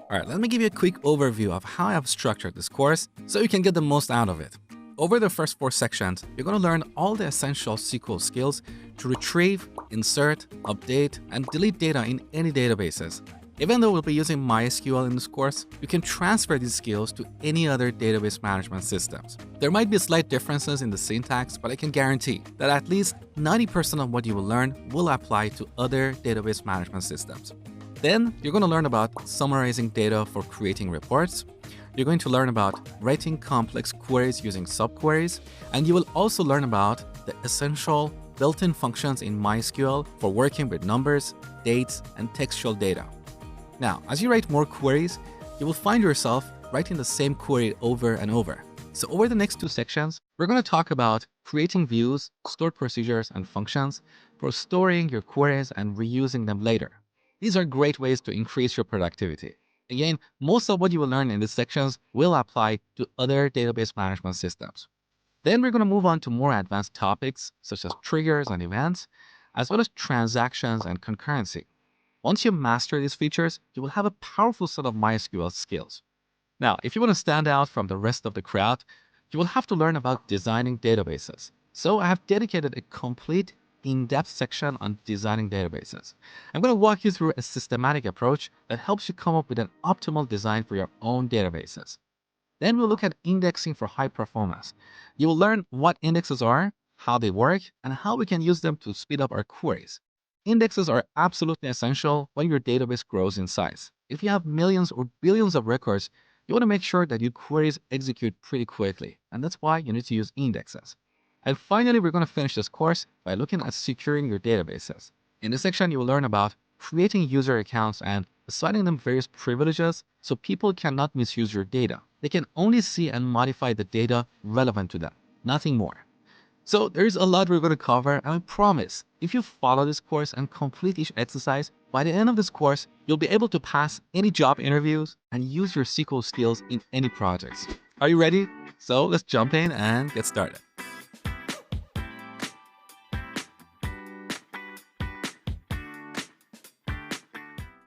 All right, let me give you a quick overview of how I've structured this course so you can get the most out of it. Over the first 4 sections, you're going to learn all the essential SQL skills to retrieve, insert, update, and delete data in any databases. Even though we'll be using MySQL in this course, you can transfer these skills to any other database management systems. There might be slight differences in the syntax, but I can guarantee that at least 90% of what you will learn will apply to other database management systems. Then you're going to learn about summarizing data for creating reports. You're going to learn about writing complex queries using subqueries, and you will also learn about the essential built-in functions in MySQL for working with numbers, dates, and textual data. Now, as you write more queries, you will find yourself writing the same query over and over. So over the next 2 sections, we're going to talk about creating views, stored procedures, and functions for storing your queries and reusing them later. These are great ways to increase your productivity. Again, most of what you will learn in these sections will apply to other database management systems. Then we're going to move on to more advanced topics such as triggers and events, as well as transactions and concurrency. Once you master these features, you will have a powerful set of MySQL skills. Now, if you want to stand out from the rest of the crowd, you will have to learn about designing databases. So I have dedicated a complete in-depth section on designing databases. I'm going to walk you through a systematic approach that helps you come up with an optimal design for your own databases. Then we'll look at indexing for high performance. You will learn what indexes are, how they work, and how we can use them to speed up our queries. Indexes are absolutely essential when your database grows in size. If you have millions or billions of records, you want to make sure that your queries execute pretty quickly, and that's why you need to use indexes. And finally, we're going to finish this course by looking at securing your databases. In this section, you will learn about creating user accounts and assigning them various privileges so people cannot misuse your data. They can only see and modify the data relevant to them, nothing more. So there's a lot we're going to cover, and I promise, if you follow this course and complete each exercise, by the end of this course, you'll be able to pass any job interviews and use your SQL skills in any projects. Are you ready? So let's jump in and get started.